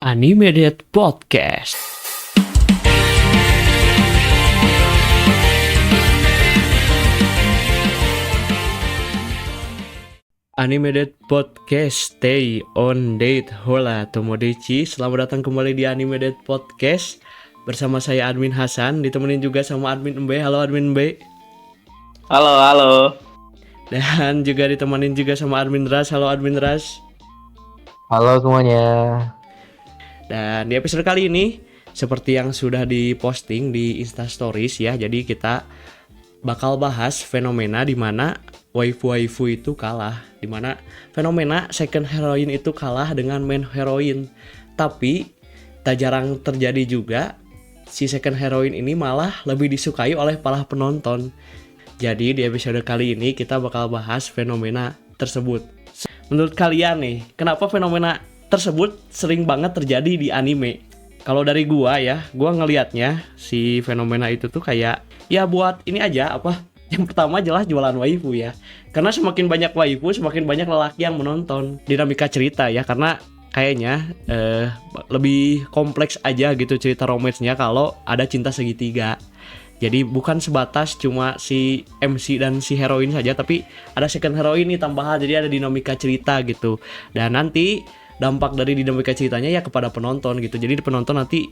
Animated Podcast. Animated Podcast, stay on date. Hola Tomodachi, selamat datang kembali di Animated Podcast. Bersama saya Admin Hasan, ditemenin juga sama Admin Embe. Halo Admin Embe. Halo. Dan juga ditemenin juga sama Admin Ras. Halo Admin Ras. Halo semuanya. Dan di episode kali ini, seperti yang sudah diposting di Instastories ya, jadi kita bakal bahas fenomena di mana waifu-waifu itu kalah, di mana fenomena second heroine itu kalah dengan main heroine. Tapi tak jarang terjadi juga si second heroine ini malah lebih disukai oleh para penonton. Jadi di episode kali ini kita bakal bahas fenomena tersebut. Menurut kalian nih, kenapa fenomena tersebut sering banget terjadi di anime? Kalau dari gua ngelihatnya si fenomena itu tuh kayak ya buat ini aja apa? Yang pertama jelas jualan waifu ya. Karena semakin banyak waifu, semakin banyak lelaki yang menonton. Dinamika cerita ya, karena kayaknya lebih kompleks aja gitu cerita romance-nya kalau ada cinta segitiga. Jadi bukan sebatas cuma si MC dan si heroin saja, tapi ada second heroine nih tambahan, jadi ada dinamika cerita gitu. Dan nanti dampak dari dinamika ceritanya ya kepada penonton gitu. Jadi penonton nanti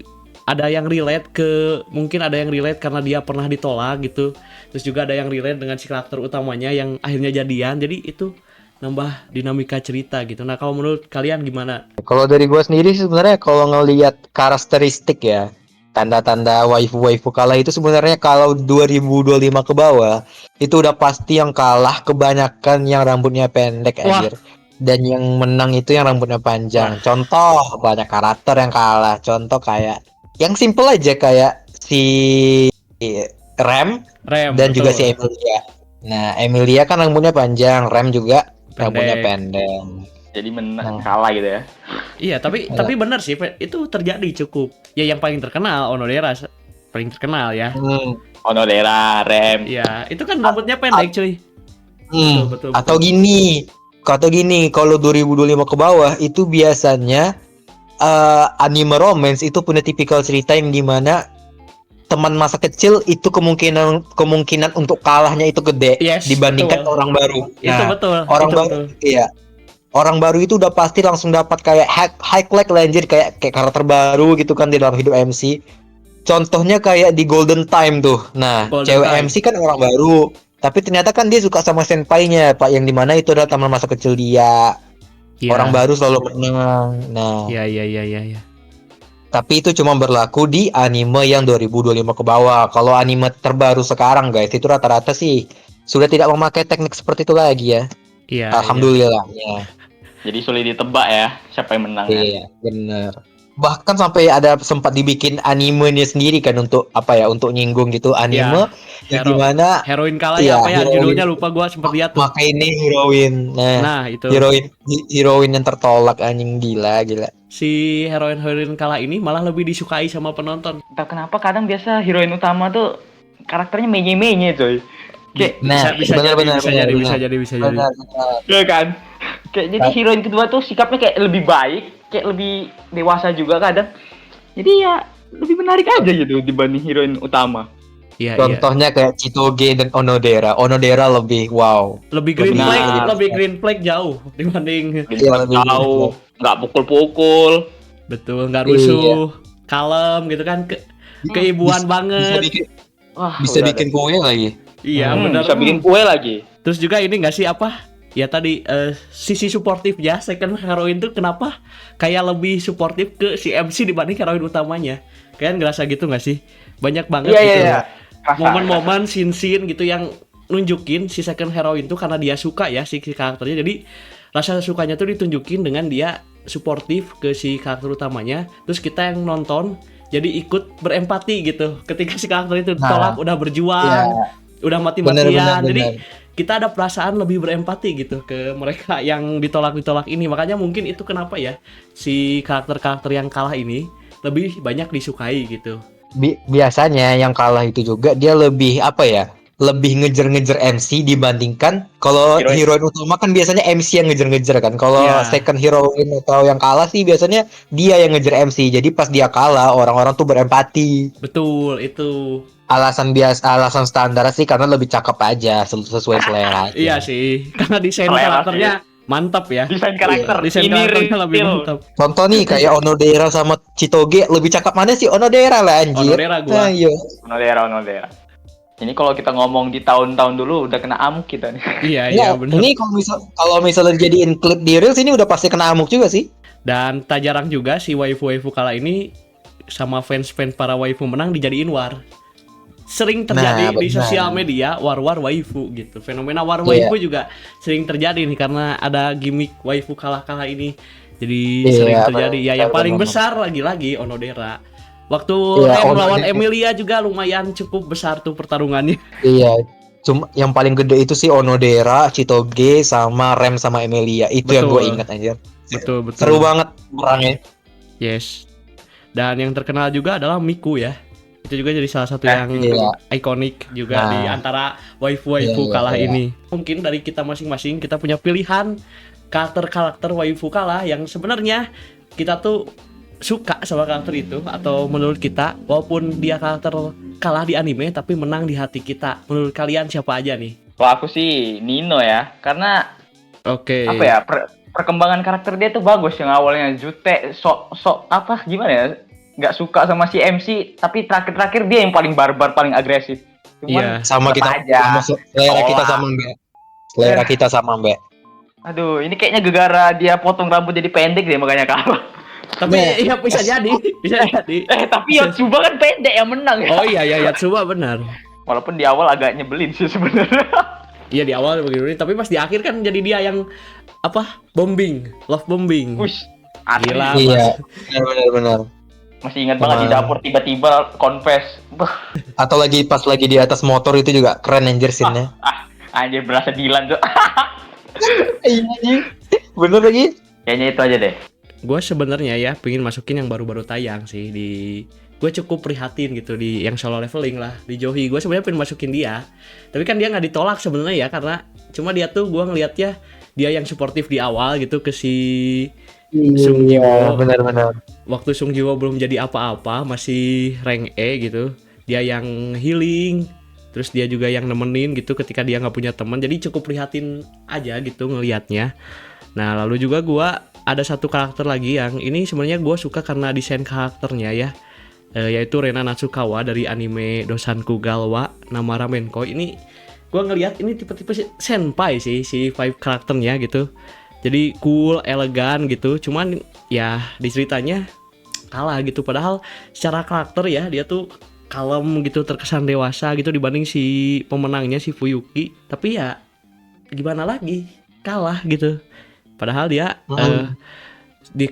ada yang relate mungkin ada yang relate karena dia pernah ditolak gitu. Terus juga ada yang relate dengan si karakter utamanya yang akhirnya jadian. Jadi itu nambah dinamika cerita gitu. Nah, kalau menurut kalian gimana? Kalau dari gua sendiri sebenarnya kalau ngelihat karakteristik ya, tanda-tanda waifu-waifu kalah itu sebenarnya kalau 2025 ke bawah itu udah pasti yang kalah kebanyakan yang rambutnya pendek anjir. Dan yang menang itu yang rambutnya panjang. Contoh banyak karakter yang kalah. Contoh kayak yang simple aja kayak si Rem dan betul. juga si Emilia. Nah, Emilia kan rambutnya panjang, Rem juga rambutnya pendek. Jadi menang kalah gitu ya. Iya, tapi benar sih itu terjadi cukup. Ya yang paling terkenal Onodera paling terkenal ya. Onodera, Rem. Iya, itu kan rambutnya pendek cuy. Betul. Atau gini, kalau 2025 ke bawah itu biasanya anime romance itu punya tipikal cerita yang dimana teman masa kecil itu kemungkinan untuk kalahnya itu gede dibandingkan orang baru. Itu betul. Orang baru, iya. Orang baru itu udah pasti langsung dapat kayak highlight lanjut kayak karakter baru gitu kan di dalam hidup MC. Contohnya kayak di Golden Time tuh. Nah, cewek MC kan orang baru. Tapi ternyata kan dia suka sama senpainya, Pak, yang dimana itu adalah teman masa kecil dia. Ya. Orang baru selalu menang. Nah. Iya. Tapi itu cuma berlaku di anime yang 2025 ke bawah. Kalau anime terbaru sekarang, guys, itu rata-rata sih sudah tidak memakai teknik seperti itu lagi ya. Iya. Alhamdulillah. Ya. Jadi sulit ditebak ya siapa yang menang. Iya, benar. Bahkan sampai ada sempat dibikin animenya sendiri kan untuk untuk nyinggung gitu anime yang gimana heroin kalah ya apa ya judulnya lupa gua sempat lihat tuh. Maka ini heroin. Nah itu heroin yang tertolak, anjing, gila. Si heroin kalah ini malah lebih disukai sama penonton. Entah kenapa kadang biasa heroin utama tuh karakternya menye-menye coy. Kayak bisa jadi. Ya kan? Kayak jadi heroin kedua tuh sikapnya kayak lebih baik, kayak lebih dewasa juga kadang. Jadi ya lebih menarik aja gitu dibanding heroin utama. Iya. Contohnya kayak Chitoge dan Onodera. Onodera lebih wow. Lebih green flag jauh dibanding jauh, nggak pukul-pukul. Betul, nggak rusuh, kalem gitu kan, keibuan banget. Bisa bikin kue lagi. Iya, benar. Bisa bikin kue lagi. Terus juga ini nggak sih ya tadi sisi suportif ya second heroine tuh kenapa kayak lebih suportif ke si MC dibanding heroin utamanya. Kalian ngerasa gitu nggak sih? Banyak banget Iya. Momen-momen scene gitu yang nunjukin si second heroine tuh karena dia suka ya si karakternya. Jadi rasa sukanya tuh ditunjukin dengan dia suportif ke si karakter utamanya. Terus kita yang nonton jadi ikut berempati gitu ketika si karakter itu ditolak, udah berjuang, udah mati-matian. Jadi kita ada perasaan lebih berempati gitu ke mereka yang ditolak ini. Makanya mungkin itu kenapa ya si karakter-karakter yang kalah ini lebih banyak disukai gitu. Biasanya yang kalah itu juga dia lebih lebih ngejar-ngejar MC dibandingkan kalau Heroin. heroin utama kan biasanya MC yang ngejar-ngejar kan. Kalau Iya. second heroine atau yang kalah sih biasanya dia yang ngejar MC. Jadi pas dia kalah orang-orang tuh berempati. Betul itu. Alasan standar sih karena lebih cakep aja sesuai selera aja. Iya sih, karena desain Selera karakternya mantap ya. Desain karakter Desain ini karakternya lebih real. mantap. Contoh nih kayak Onodera sama Chitoge lebih cakep mana sih Onodera lah anjir. Onodera gua. Nah, iya. Onodera. Ini kalau kita ngomong di tahun-tahun dulu udah kena amuk kita nih. Iya, Ya, benar. ini kalau misalnya dijadiin klip di Reels ini udah pasti kena amuk juga sih. Dan tak jarang juga si waifu-waifu kala ini sama fans-fans para waifu menang dijadiin war. Sering terjadi Nah, di benar. sosial media war waifu gitu. Fenomena war Iya. waifu juga sering terjadi nih karena ada gimmick waifu kalah-kalah ini. Jadi Iya, sering terjadi. Ya yang benar, paling benar. besar lagi-lagi Onodera. Waktu Iya, Rem Onodera. lawan Emilia juga lumayan cukup besar tuh pertarungannya. Iya. Cuma yang paling gede itu sih Onodera, Chitoge sama Rem sama Emilia. Itu yang gue Betul. ingat anjir. Betul. Seru banget perangnya. Yes. Dan yang terkenal juga adalah Miku ya. Itu juga jadi salah satu yang iya. ikonik juga Nah. di antara waifu-waifu Iya, kalah iya. ini. Mungkin dari kita masing-masing kita punya pilihan karakter-karakter waifu kalah yang sebenarnya kita tuh suka sama karakter itu, atau menurut kita walaupun dia karakter kalah di anime tapi menang di hati kita. Menurut kalian siapa aja nih? Kalau aku sih Nino ya, karena Oke. apa ya perkembangan karakter dia tuh bagus. Yang awalnya jute sok apa gimana ya, nggak suka sama si MC, tapi terakhir dia yang paling barbar, paling agresif. Iya. Cuman Sama tetap kita aja. sama selera kita Tolak. sama Mbak. Selera kita sama Mbak. Aduh, ini kayaknya gegara dia potong rambut jadi pendek deh makanya kalah. Tapi ya bisa jadi, bisa jadi. Tapi Yotsuba kan pendek yang menang ya. Oh iya Yatsuba benar. Walaupun di awal agak nyebelin sih sebenarnya. Iya di awal begini, tapi pas di akhir kan jadi dia yang apa? Love bombing. Wush, asli. Gila. Iya. Benar. Masih ingat banget di dapur tiba-tiba confess. Bah, Atau lagi pas lagi di atas motor itu juga keren anjir scene-nya. anjir berasa Dilan tuh. Iya. Bener lagi. Kayaknya itu aja deh. Gue sebenarnya ya pengen masukin yang baru-baru tayang sih di. Gue cukup prihatin gitu di yang solo leveling lah di Johi. Gue sebenarnya pengen masukin dia, tapi kan dia nggak ditolak sebenarnya ya, karena cuma dia tuh gue ngelihatnya dia yang suportif di awal gitu ke si Sung Iya, Jiwo. benar. Waktu Sung Jiwo belum jadi apa-apa, masih rank E gitu. Dia yang healing, terus dia juga yang nemenin gitu ketika dia nggak punya teman. Jadi cukup prihatin aja gitu ngelihatnya. Nah lalu juga gue ada satu karakter lagi yang ini sebenarnya gue suka karena desain karakternya ya, yaitu Rena Natsukawa dari anime Dosanku Galwa nama Ramenko. Ini gue ngelihat ini tipe-tipe senpai sih si vibe karakternya gitu. Jadi cool, elegan gitu. Cuman ya di ceritanya kalah gitu. Padahal secara karakter ya dia tuh kalem gitu, terkesan dewasa gitu dibanding si pemenangnya si Fuyuki. Tapi ya gimana lagi, kalah gitu. Padahal dia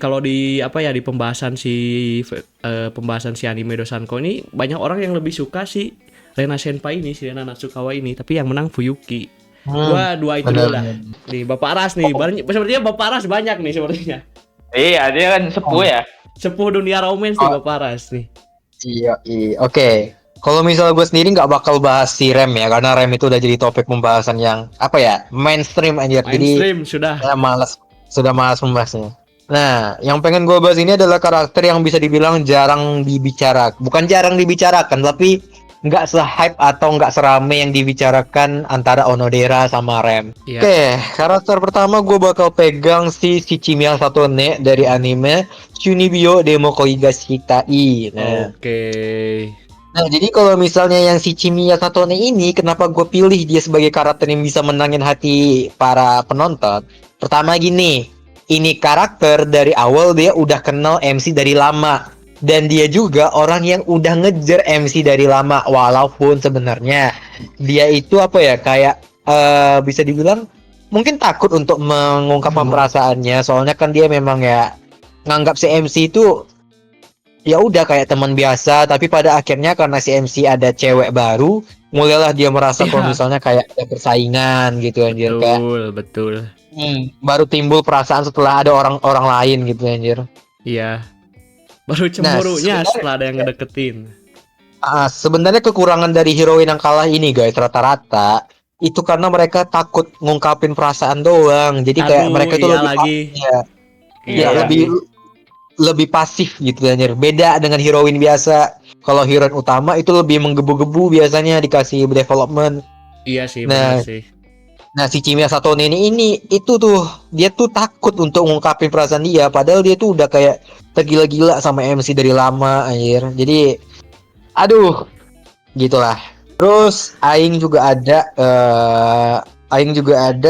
kalau di apa ya di pembahasan si anime Dosanko ini banyak orang yang lebih suka si Rena Senpai ini, si Rena Natsukawa ini, tapi yang menang Fuyuki. Dua itu dulu lah. Nih Bapak Aras nih, sepertinya Bapak Aras banyak nih sepertinya. Iya, dia kan sepuh ya. Sepuh dunia romance nih Bapak Aras nih. Iya. Oke. Kalau misalnya gue sendiri nggak bakal bahas si Rem ya, karena Rem itu udah jadi topik pembahasan yang apa ya mainstream anjir. Mainstream sudah. Jadi sudah malas membahasnya. Nah, yang pengen gue bahas ini adalah karakter yang bisa dibilang bukan jarang dibicarakan, tapi nggak se-hype atau nggak serame yang dibicarakan antara Onodera sama Rem. Iya. Oke, karakter pertama gue bakal pegang si Shichimiya Satone dari anime Shunibyo Demo Koigashitai. Oke. Nah, jadi kalau misalnya yang Shichimiya Satone ini, kenapa gue pilih dia sebagai karakter yang bisa menangin hati para penonton? Pertama gini, ini karakter dari awal dia udah kenal MC dari lama. Dan dia juga orang yang udah ngejar MC dari lama. Walaupun sebenarnya dia itu apa ya, kayak bisa dibilang mungkin takut untuk mengungkapkan perasaannya. Soalnya kan dia memang ya nganggap si MC itu ya udah kayak teman biasa, tapi pada akhirnya karena si MC ada cewek baru, mulailah dia merasa kalau misalnya kayak ada persaingan gitu anjir. Betul. Baru timbul perasaan setelah ada orang lain gitu anjir. Iya. Baru cemburunya setelah ada yang ngedeketin. Sebenarnya kekurangan dari heroin yang kalah ini guys rata-rata itu karena mereka takut ngungkapin perasaan doang. Jadi kayak Aduh, mereka itu iya lebih lagi. ya, Iya ya lagi. lebih pasif gitu anjir. Beda dengan heroin biasa. Kalau heroin utama itu lebih menggebu-gebu biasanya dikasih development. Iya sih, benar Nah, sih. si Chimiya Satone ini itu tuh dia tuh takut untuk ngungkapin perasaan dia padahal dia tuh udah kayak tergila-gila sama MC dari lama anjir. Jadi aduh, gitulah. Terus Aing juga ada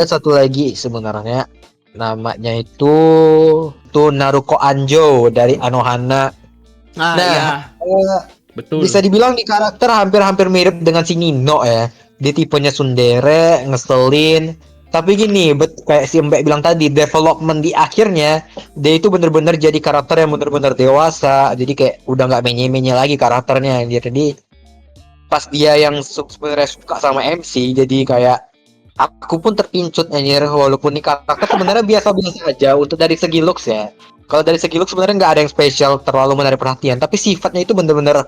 satu lagi sebenarnya namanya itu Naruko Anjo dari Anohana. Ah, Nah, iya, eh, bisa betul. dibilang di karakter hampir-hampir mirip dengan si Nino ya. Dia tipenya tsundere, ngeselin. Tapi gini, kayak si Mbak bilang tadi, development di akhirnya dia itu bener-bener jadi karakter yang bener-bener dewasa. Jadi kayak udah nggak menye-menye lagi karakternya. Jadi pas dia yang sebenarnya suka sama MC, jadi kayak aku pun terpincut anjir walaupun nih karakter sebenarnya biasa-biasa aja untuk dari segi looks ya. Kalau dari segi looks sebenarnya nggak ada yang spesial terlalu menarik perhatian, tapi sifatnya itu bener-bener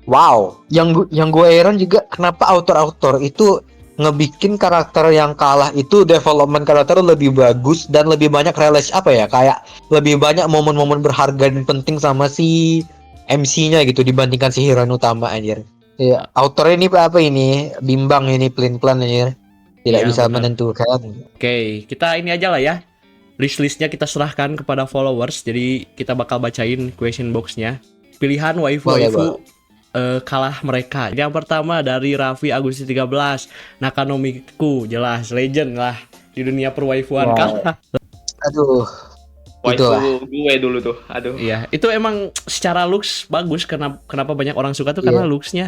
wow. Yang gue heran juga kenapa autor-autor itu ngebikin karakter yang kalah itu development karakter lebih bagus dan lebih banyak relasi apa ya kayak lebih banyak momen-momen berharga dan penting sama si MC-nya gitu dibandingkan si hero utama anjir. Iya, autor ini apa ini bimbang ini plan anjir. Tidak Iya, bisa benar. menentukan. Oke, kita ini aja lah ya. List-listnya kita serahkan kepada followers. Jadi kita bakal bacain question box-nya. Pilihan Boleh, waifu-waifu kalah mereka. Yang pertama dari Raffi Agusti 13, Nakanomiku, jelas legend lah di dunia perwaifuan Wow. kalah. Aduh, itulah. Waifu gue dulu tuh. Aduh. Iya, itu emang secara looks bagus. Kenapa banyak orang suka tuh karena Iya. looksnya.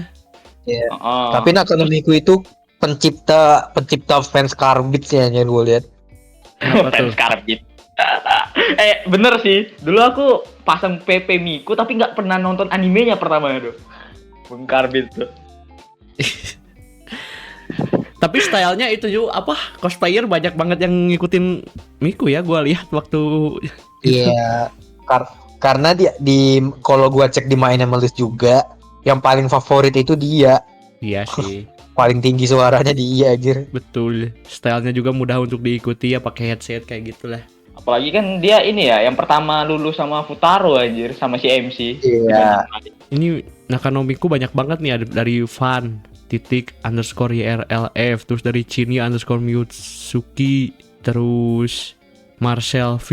Iya. Heeh. Tapi Nakanomiku itu pencipta fans Carbit sih yang gue lihat. Kenapa tuh? Fans Carbit. Bener sih. Dulu aku pasang PP Miku tapi nggak pernah nonton animenya pertama tuh. Bung Carbit tuh. Tapi stylenya itu juga apa cosplayer banyak banget yang ngikutin Miku ya, gua lihat waktu Iya. Karena kalau gua cek di My Animalist juga yang paling favorit itu dia. iya sih, Paling tinggi suaranya dia anjir. betul. Stylenya juga mudah untuk diikuti ya, pakai headset kayak gitulah. Apalagi kan dia ini ya yang pertama lulus sama Futaro anjir sama si MC. Iya. Ini Nakanomiku banyak banget nih, ada dari Fan _YRLF, terus dari Chini _Mitsuki, terus Marcel V,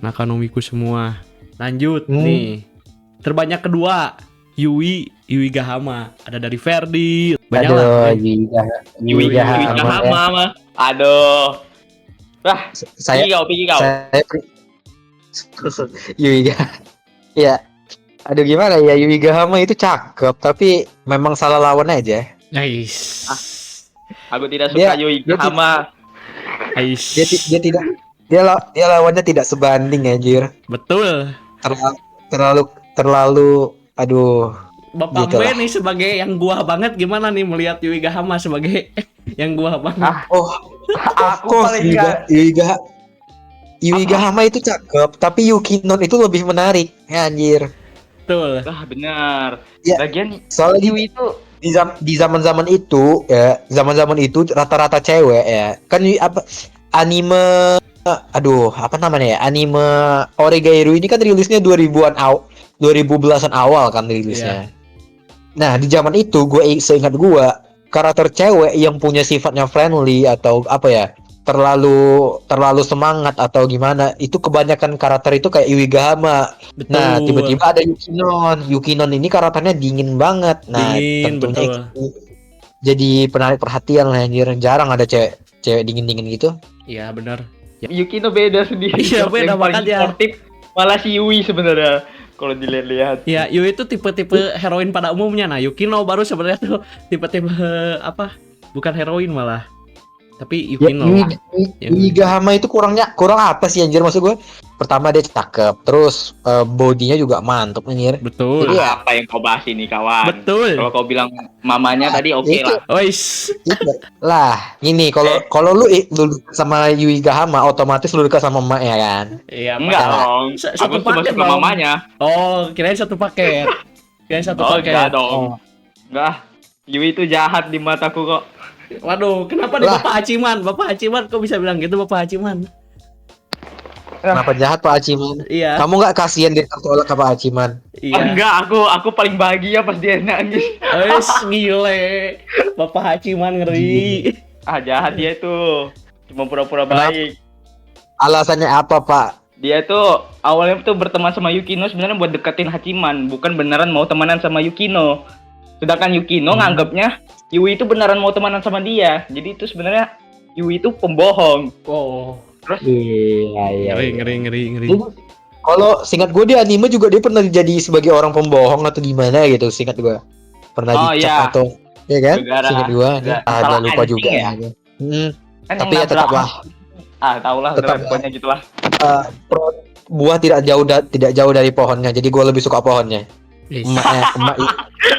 Nakanomiku semua. Lanjut nih, terbanyak kedua Yui Gahama, ada dari Ferdi, banyak Aduh, lah. Yui Gahama. Gahama mah. Aduh. Wah, Saya Pigi kau. Yui Gahama. Ya. Aduh gimana ya, Yui Gahama itu cakep tapi memang salah lawan aja. Nice. Aku tidak suka Yui Gahama. Nice. Dia lawannya tidak sebanding anjir. Betul. Terlalu aduh. Bapak Gitu B lah. nih sebagai yang gua banget, gimana nih melihat Yui Gahama sebagai yang gua banget? Oh, Aku paling enggak. Yui Gahama itu cakep, tapi Yukinon itu lebih menarik, ya, anjir. Betul. Wah, benar. Ya, Lagian soalnya Yui itu di zaman-zaman itu ya, zaman-zaman itu rata-rata cewek ya. Kan anime apa namanya ya? Anime Oregairu ini kan rilisnya 2010-an awal kan rilisnya. Nah, di zaman itu seingat gue karakter cewek yang punya sifatnya friendly atau apa ya? terlalu semangat atau gimana, itu kebanyakan karakter itu kayak Yui Gahama. Betul. Nah, tiba-tiba ada Yukinon ini karakternya dingin banget. Nah, Dingin, tentunya betul. jadi penarik perhatian lah anjir. Jarang ada cewek dingin-dingin gitu. Iya, benar. Yukino beda sendiri. Iya, beda Yang paling banget ya. sportif malah si Yui sebenarnya kalau dilihat-lihat. Ya, Yui itu tipe-tipe heroin pada umumnya. Nah, Yukino baru sebenarnya tuh tipe-tipe apa? Bukan heroin malah. Tapi Ya, Yukino. Yui Gahama itu kurang apa sih anjir, maksud gue? Pertama dia cakep, terus bodinya juga mantep anjir. Betul. Jadi Apa yang kau bahas ini kawan? Betul. Kalau kau bilang mamanya tadi oke itu. lah. Ois. Lah, gini kalau lu dekat sama Yui Gahama otomatis lu dekat sama emaknya kan. Iya, Enggak Pak. dong. Satu Aku cuma paket suka dong. mamanya. Oh, kirain satu paket. Kirain satu Oh, paket. enggak dong. Oh. Enggak. Yui itu jahat di mataku kok. Waduh, kenapa nih Lah. Bapak Hachiman? Bapak Hachiman kok bisa bilang gitu Bapak Hachiman? Kenapa jahat Pak Hachiman? Iya. Kamu nggak kasihan dia tertolak ke Pak Hachiman? Iya. Enggak, aku paling bahagia pas dia nangis. Wes gile. Bapak Hachiman ngeri. Ah, jahat dia itu. Cuma pura-pura Kenapa? baik. Alasannya apa Pak? Dia tuh awalnya tuh berteman sama Yukino sebenarnya buat deketin Hachiman, bukan beneran mau temenan sama Yukino. Sedangkan Yukino nganggapnya Yui itu beneran mau temenan sama dia. Jadi itu sebenarnya Yui itu pembohong. Oh. Iya Ngeri. Kalau singkat gue di anime juga dia pernah jadi sebagai orang pembohong atau gimana gitu, singkat gue. Pernah Oh, dicap iya. atau ya kan? Gara-gara- Singkat gue, gara- agak salah lupa editing juga. ya? Kan Tapi yang ya tetap lah, tau lah, Tetap udah lah. pokoknya gitulah. buah tidak jauh dari pohonnya. Jadi gue lebih suka pohonnya. Yes. Emak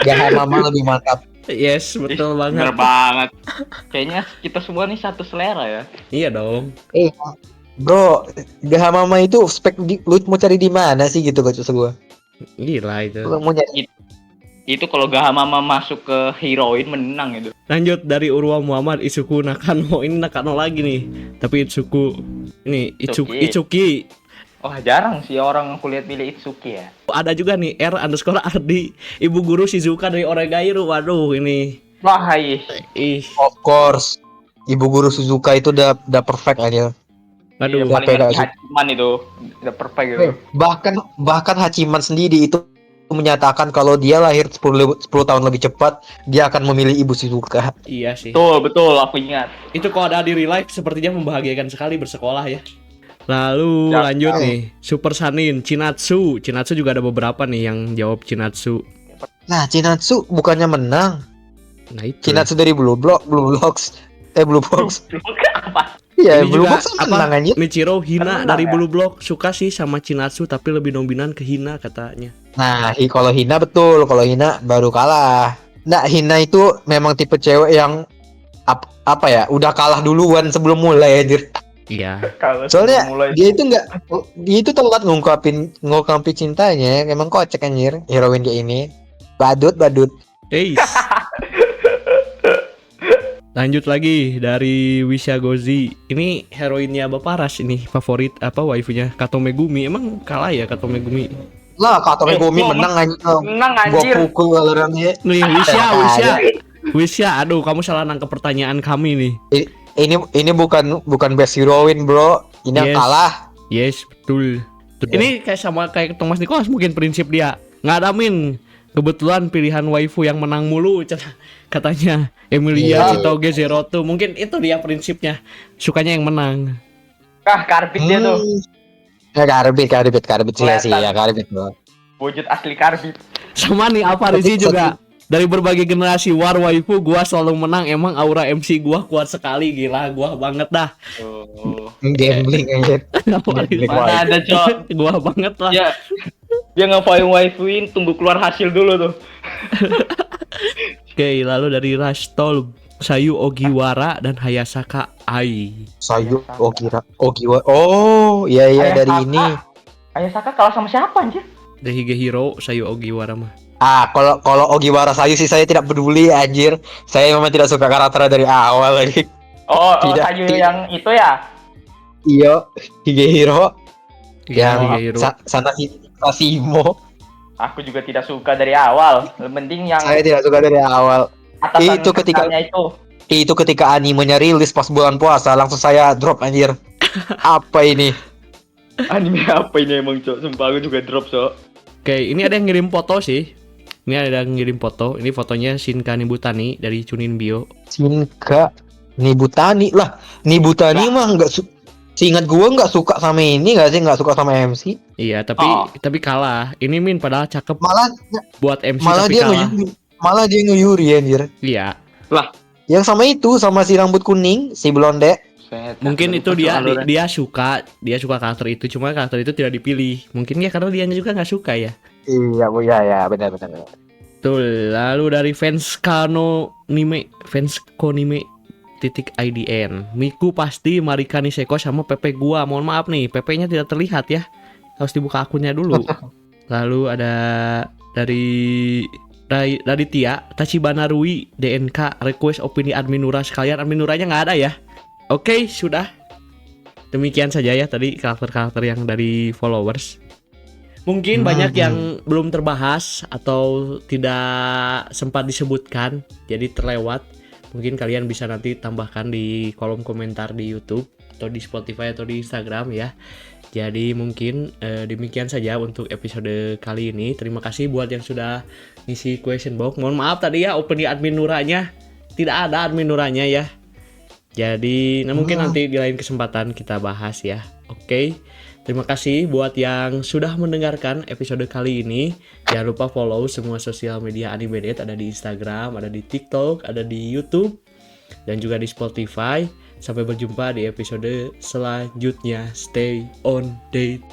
Gahamama lebih mantap. Yes, betul Bener banget. banget. Kayaknya kita semua nih satu selera ya. Iya dong. Bro, Gahamama itu lu mau cari di mana sih gitu maksud gue? Gila itu. Lu mau nyari Itu kalau Gahamama masuk ke heroin menang itu. Lanjut dari Urwa Muhammad, Itsuku Nakano. Ini Nakano lagi nih. Tapi Itsuku ini Itsuki. Wah, jarang sih orang aku lihat pilih Itsuki ya. Ada juga nih R_Ardi, ibu guru Shizuka dari Oregairu. Waduh, ini Wah, ih. of course. Ibu guru Suzuka itu udah perfect aja. Waduh. Iya, paling Beda ngerti sih. Hachiman itu. Udah perfect gitu. Bahkan Hachiman sendiri itu menyatakan kalau dia lahir 10 tahun lebih cepat, dia akan memilih ibu Suzuka. Iya sih. Betul, aku ingat. Itu kalau ada di real life sepertinya membahagiakan sekali bersekolah ya. Lalu Ya, lanjut nih, Super Sanin, Chinatsu. Chinatsu juga ada beberapa nih yang jawab Chinatsu. Nah, Chinatsu bukannya menang. Nah itu. Chinatsu dari Blue Box. Apa? Iya, Ini Blue juga Box kan menang apa? anjir. Michiro Hina Menang dari ya? Blue Block suka sih sama Chinatsu tapi lebih dominan ke Hina katanya. Nah, kalau Hina betul, kalau Hina baru kalah. Nah, Hina itu memang tipe cewek yang apa ya, udah kalah duluan sebelum mulai anjir. Iya. Kalau Soalnya mulai dia itu telat ngungkapin cintanya, emang kocak anjir heroin kayak ini. Badut. Eis. Lanjut lagi dari Wisha Gozi. Ini heroinnya Bapak Ras ini favorit apa waifunya Kato Megumi. Emang kalah ya Kato Megumi? Lah, kata Megumi gua menang anjir. menang Gua anjir. pukul alirannya. Nih Wisha. Aduh, kamu salah nangkep pertanyaan kami nih. Ini bukan best heroine, bro. Ini yang Yes. kalah. Yes, betul. Ini kayak Thomas Nicholas mungkin prinsip dia. Nggak ada min. Kebetulan pilihan waifu yang menang mulu katanya Emilia Iya. Chitoge Zeroto. Mungkin itu dia prinsipnya. Sukanya yang menang. Karbit dia tuh. Ya karbit sih ya karbit bro. Wujud asli karbit. Sama nih Alfarizi juga. Dari berbagai generasi war waifu gua selalu menang. Emang aura MC gua kuat sekali, gila. Gua banget dah. Oh. Gambling anjir. Alfarizi. Mana ada, Cok? Gua banget lah. Dia ngapain waifuin, tunggu keluar hasil dulu tuh. Oke, lalu dari Rastol, Sayu Ogiwara dan Hayasaka Ai. Sayu Ogiwa. Oh, iya Ayah dari Saka. ini. Ayah Saka kalah sama siapa anjir? Dari Higehiro, Sayu Ogiwara mah. Kalau Ogiwara Sayu sih saya tidak peduli anjir. Saya memang tidak suka karakternya dari awal lagi. Tidak. Sayu yang itu ya? Iya, Higehiro Iya, yang Higehiro. Sasimo. Aku juga tidak suka dari awal. Yang penting yang Saya tidak suka dari awal. atasan itu ketika- kesannya itu. Itu ketika animenya rilis pas bulan puasa langsung saya drop anjir. Apa ini? Anime apa ini emang, Cok? Sumpah aku juga drop, Cok. Oke, ini ada yang ngirim foto sih. Ini ada yang ngirim foto. Ini fotonya Shinka Nibutani dari Chunin Bio. Shinka Nibutani lah. Nibutani mah seingat gua nggak suka sama ini nggak suka sama MC. Iya, tapi kalah. Ini Min padahal cakep Malah buat MC malah tapi dia kalah. ngeyuri anjir. Iya. Yang sama si rambut kuning, si blonde. Mungkin itu dia suka karakter itu, cuma karakter itu tidak dipilih. Mungkin ya karena dia juga nggak suka ya. Iya, Bu, ya, benar. Betul. Lalu dari fans Konime .idn. Miku pasti Marika Niseko sama PP gua. Mohon maaf nih, PP-nya tidak terlihat ya. Harus dibuka akunnya dulu. Lalu ada dari Raditya, Tachibana Rui, DNK, request opini admin Nura sekalian. Admin Nuranya nggak ada ya? Oke, sudah. Demikian saja ya tadi karakter-karakter yang dari followers. Mungkin banyak yang belum terbahas atau tidak sempat disebutkan, jadi terlewat. Mungkin kalian bisa nanti tambahkan di kolom komentar di YouTube atau di Spotify atau di Instagram ya. Jadi mungkin demikian saja untuk episode kali ini. Terima kasih buat yang sudah ngisi question box. Mohon maaf tadi ya opening admin Nuranya tidak ada admin Nuranya ya. Jadi mungkin nanti di lain kesempatan kita bahas ya. Oke. Terima kasih buat yang sudah mendengarkan episode kali ini. Jangan lupa follow semua sosial media Animedit, ada di Instagram, ada di TikTok, ada di YouTube, dan juga di Spotify. Sampai berjumpa di episode selanjutnya. Stay on date.